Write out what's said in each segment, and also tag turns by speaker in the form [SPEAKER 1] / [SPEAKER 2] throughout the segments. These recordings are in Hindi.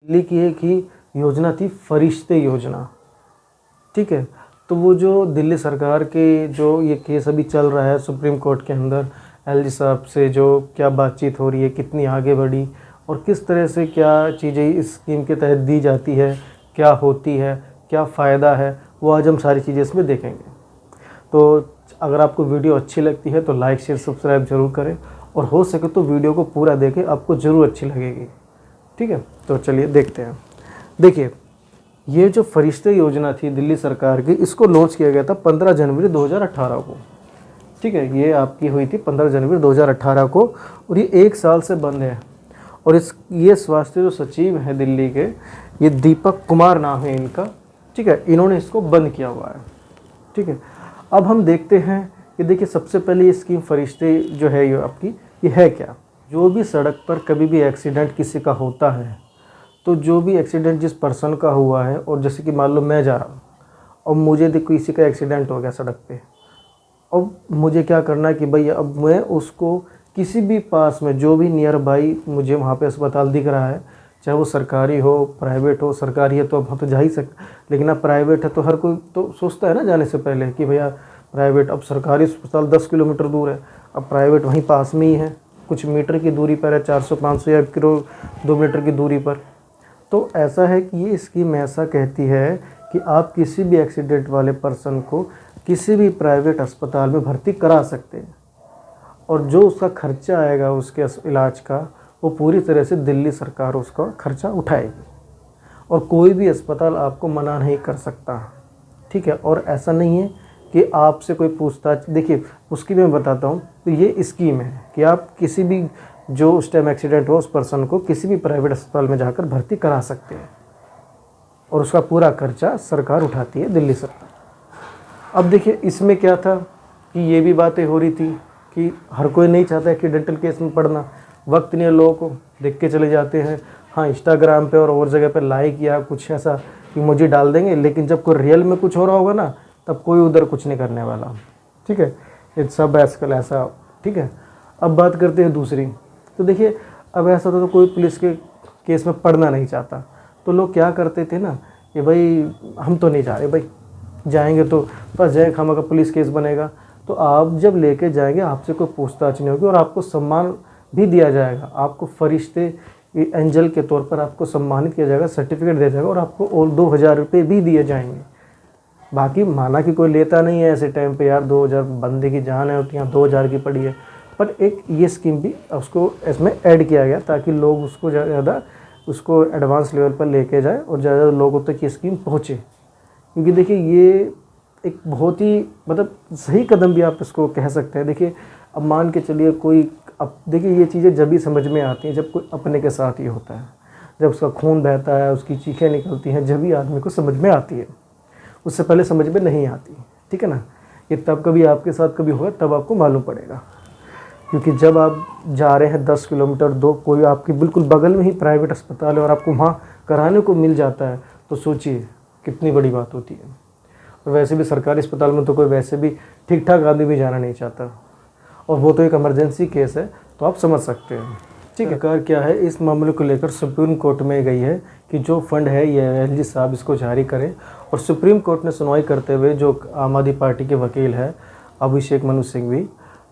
[SPEAKER 1] दिल्ली की एक ही योजना थी, फरिश्ते योजना। ठीक है, तो वो जो दिल्ली सरकार के जो ये केस अभी चल रहा है सुप्रीम कोर्ट के अंदर, एलजी साहब से जो क्या बातचीत हो रही है, कितनी आगे बढ़ी और किस तरह से क्या चीज़ें इस स्कीम के तहत दी जाती है, क्या होती है, क्या फ़ायदा है, वो आज हम सारी चीज़ें इसमें देखेंगे। तो अगर आपको वीडियो अच्छी लगती है तो लाइक शेयर सब्सक्राइब ज़रूर करें और हो सके तो वीडियो को पूरा देखें, आपको ज़रूर अच्छी लगेगी। ठीक है, तो चलिए देखते हैं। देखिए, ये जो फरिश्ते योजना थी दिल्ली सरकार की, इसको लॉन्च किया गया था 15 जनवरी 2018 को। ठीक है, ये आपकी हुई थी 15 जनवरी 2018 को और ये 1 साल से बंद है। और ये स्वास्थ्य जो सचिव हैं दिल्ली के, ये दीपक कुमार नाम है इनका। ठीक है, इन्होंने इसको बंद किया हुआ है। ठीक है, अब हम देखते हैं कि देखिए सबसे पहले ये स्कीम फरिश्ते जो है ये आपकी, ये है क्या। जो भी सड़क पर कभी भी एक्सीडेंट किसी का होता है, तो जो भी एक्सीडेंट जिस पर्सन का हुआ है, और जैसे कि मान लो मैं जा रहा हूँ और मुझे देखो किसी का एक्सीडेंट हो गया सड़क पे, अब मुझे क्या करना है कि भाई अब मैं उसको किसी भी पास में जो भी नियर बाई मुझे वहाँ पे अस्पताल दिख रहा है, चाहे वो सरकारी हो प्राइवेट हो। सरकारी है तो अब हम तो जा ही सकते, लेकिन अब प्राइवेट है तो हर कोई तो सोचता है ना जाने से पहले कि भैया प्राइवेट, अब सरकारी अस्पताल 10 किलोमीटर दूर है, अब प्राइवेट वहीं पास में ही है, कुछ मीटर की दूरी पर है, 400-500 या 2 मीटर की दूरी पर। तो ऐसा है कि ये स्कीम ऐसा कहती है कि आप किसी भी एक्सीडेंट वाले पर्सन को किसी भी प्राइवेट अस्पताल में भर्ती करा सकते हैं और जो उसका खर्चा आएगा उसके इलाज का, वो पूरी तरह से दिल्ली सरकार उसका खर्चा उठाएगी और कोई भी अस्पताल आपको मना नहीं कर सकता। ठीक है, और ऐसा नहीं है कि आपसे कोई पूछताछ, देखिए उसकी मैं बताता हूँ। तो ये स्कीम है कि आप किसी भी जो उस टाइम एक्सीडेंट हो उस पर्सन को किसी भी प्राइवेट अस्पताल में जाकर भर्ती करा सकते हैं और उसका पूरा खर्चा सरकार उठाती है, दिल्ली सरकार। अब देखिए इसमें क्या था कि ये भी बातें हो रही थी कि हर कोई नहीं चाहता है कि डेंटल केस में पढ़ना, वक्त नहीं है लोगों को, देख के चले जाते हैं। हाँ, इंस्टाग्राम पे और जगह पे लाइक या कुछ ऐसा कि मुझे डाल देंगे, लेकिन जब कोई रियल में कुछ हो रहा होगा ना, तब कोई उधर कुछ नहीं करने वाला। ठीक है, ये सब आजकल ऐसा। ठीक है, अब बात करते हैं दूसरी। तो देखिए अब ऐसा होता तो कोई पुलिस के केस में पढ़ना नहीं चाहता, तो लोग क्या करते थे ना कि भाई हम तो नहीं जा रहे, भाई जाएंगे तो बस जाए, खामा का पुलिस केस बनेगा। तो आप जब लेके जाएंगे आपसे कोई पूछताछ नहीं होगी और आपको सम्मान भी दिया जाएगा, आपको फरिश्ते एंजल के तौर पर आपको सम्मानित किया जाएगा, सर्टिफिकेट दिया जाएगा और आपको और 2000 रुपये भी दिए जाएंगे। बाकी माना कि कोई लेता नहीं है ऐसे टाइम पे, यार 2000 बंदे की जान है होती है, 2000 की पड़ी है, पर एक ये स्कीम भी उसको इसमें ऐड किया गया ताकि लोग उसको ज़्यादा उसको एडवांस लेवल पर लेके जाए और ज़्यादा लोगों तक ये स्कीम पहुँचे। क्योंकि देखिए ये एक बहुत ही मतलब सही कदम भी आप इसको कह सकते हैं। देखिए अब मान के चलिए कोई, अब देखिए ये चीज़ें जब भी समझ में आती हैं जब कोई अपने के साथ ही होता है, जब उसका खून बहता है, उसकी चीखें निकलती हैं, जब भी आदमी को समझ में आती है, उससे पहले समझ में नहीं आती। ठीक है ना, ये तब कभी आपके साथ कभी होगा तब आपको मालूम पड़ेगा। क्योंकि जब आप जा रहे हैं 10 किलोमीटर दो, कोई आपके बिल्कुल बगल में ही प्राइवेट अस्पताल है और आपको वहाँ कराने को मिल जाता है, तो सोचिए कितनी बड़ी बात होती है। और वैसे भी सरकारी अस्पताल में तो कोई वैसे भी ठीक ठाक आदमी भी जाना नहीं चाहता, और वो तो एक इमरजेंसी केस है, तो आप समझ सकते हैं। ठीक है, सरकार क्या है इस मामले को लेकर सुप्रीम कोर्ट में गई है कि जो फंड है ये एलजी साहब इसको जारी करें। और सुप्रीम कोर्ट ने सुनवाई करते हुए जो आम आदमी पार्टी के वकील है अभिषेक मनु सिंघवी,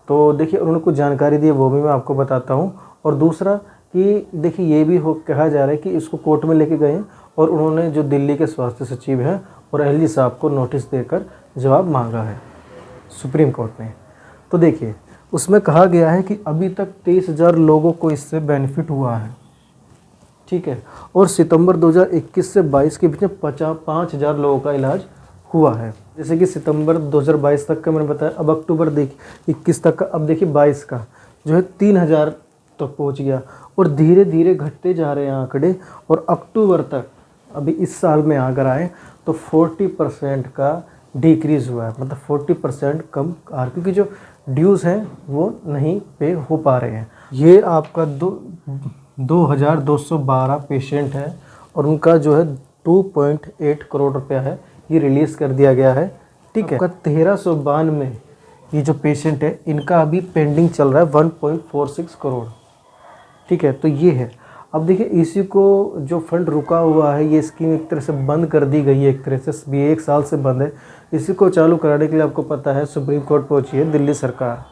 [SPEAKER 1] तो देखिए उन्होंने कुछ जानकारी दी है, वो भी मैं आपको बताता हूँ। और दूसरा कि देखिए ये भी कहा जा रहा है कि इसको कोर्ट में लेके गए और उन्होंने जो दिल्ली के स्वास्थ्य सचिव हैं और एलजी साहब को नोटिस देकर जवाब मांगा है सुप्रीम कोर्ट ने। तो देखिए उसमें कहा गया है कि अभी तक 23,000 लोगों को इससे बेनिफिट हुआ है। ठीक है, और सितंबर 2021 से 22 के बीच में 5,000 लोगों का इलाज हुआ है। जैसे कि सितंबर 2022 तक का मैंने बताया, अब अक्टूबर देखिए 21 तक का, अब देखिए 22 का जो है 3,000 तक पहुंच गया और धीरे धीरे घटते जा रहे हैं आंकड़े। और अक्टूबर तक अभी इस साल में अगर आए तो 40% का डिक्रीज़ हुआ है, मतलब 40% कम आरपी की जो ड्यूज़ हैं वो नहीं पे हो पा रहे हैं। ये आपका 2,212 पेशेंट है और उनका जो है 2.8 करोड़ रुपया है, ये रिलीज़ कर दिया गया है। ठीक है, आपका 1392 ये जो पेशेंट है इनका अभी पेंडिंग चल रहा है 1.46 करोड़। ठीक है, तो ये है। अब देखिए इसी को जो फंड रुका हुआ है, ये स्कीम एक तरह से बंद कर दी गई है, एक तरह से भी 1 साल से बंद है। इसी को चालू कराने के लिए आपको पता है सुप्रीम कोर्ट पहुंची है दिल्ली सरकार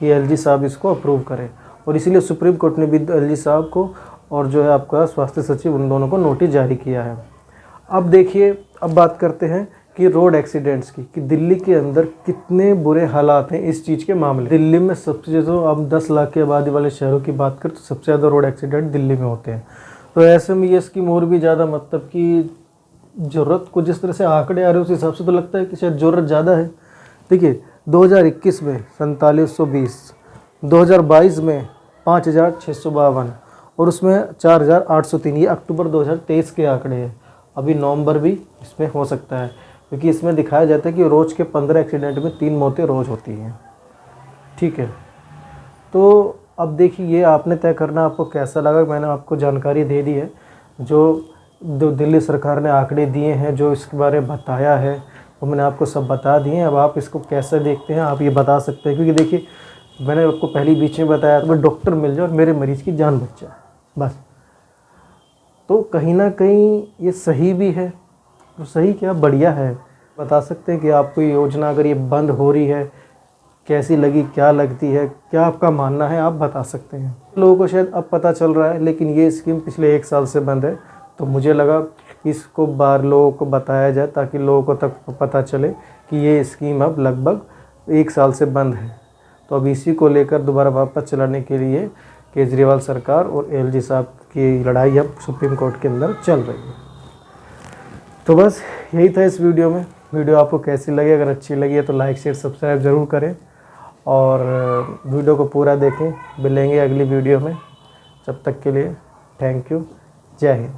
[SPEAKER 1] कि एलजी साहब इसको अप्रूव करें, और इसीलिए सुप्रीम कोर्ट ने भी एलजी साहब को और जो है आपका स्वास्थ्य सचिव, उन दोनों को नोटिस जारी किया है। अब देखिए, अब बात करते हैं कि रोड एक्सीडेंट्स की, कि दिल्ली के अंदर कितने बुरे हालात हैं इस चीज़ के मामले। दिल्ली में सबसे ज़्यादा, अब 10 लाख की आबादी वाले शहरों की बात करें तो सबसे ज़्यादा रोड एक्सीडेंट दिल्ली में होते हैं। तो ऐसे में ये स्कीम और भी ज़्यादा, मतलब कि ज़रूरत को जिस तरह से आंकड़े आ रहे हैं उस हिसाब से तो लगता है कि शायद ज़रूरत ज़्यादा है। देखिए 2021 में 4720, 2022 में 5652 और उसमें 4803। ये अक्टूबर 2023 के आंकड़े हैं। अभी नवंबर भी इसमें हो सकता है, क्योंकि इसमें दिखाया जाता है कि रोज़ के 15 एक्सीडेंट में 3 मौतें रोज़ होती हैं। ठीक है, तो अब देखिए ये आपने तय करना आपको कैसा लगा। मैंने आपको जानकारी दे दी है, जो दिल्ली सरकार ने आंकड़े दिए हैं, जो इसके बारे में बताया है, वो मैंने आपको सब बता दिए हैं। अब आप इसको कैसे देखते हैं आप ये बता सकते हैं, क्योंकि देखिए मैंने आपको पहले बीच में बताया था, डॉक्टर मिल जाए और मेरे मरीज़ की जान बच जाए बस। तो कहीं ना कहीं ये सही भी है, तो सही क्या, बढ़िया है। बता सकते हैं कि आपको ये योजना अगर ये बंद हो रही है कैसी लगी, क्या लगती है, क्या आपका मानना है, आप बता सकते हैं। लोगों को शायद अब पता चल रहा है, लेकिन ये स्कीम पिछले 1 साल से बंद है। तो मुझे लगा इसको बार लोगों को बताया जाए, ताकि लोगों को तक पता चले कि ये स्कीम अब लगभग 1 साल से बंद है। तो अब इसी को लेकर दोबारा वापस चलाने के लिए केजरीवाल सरकार और एलजी साहब की लड़ाई अब सुप्रीम कोर्ट के अंदर चल रही है। तो बस यही था इस वीडियो में। वीडियो आपको कैसी लगी, अगर अच्छी लगी है तो लाइक शेयर सब्सक्राइब ज़रूर करें, और वीडियो को पूरा देखें। मिलेंगे अगली वीडियो में, जब तक के लिए थैंक यू, जय हिंद।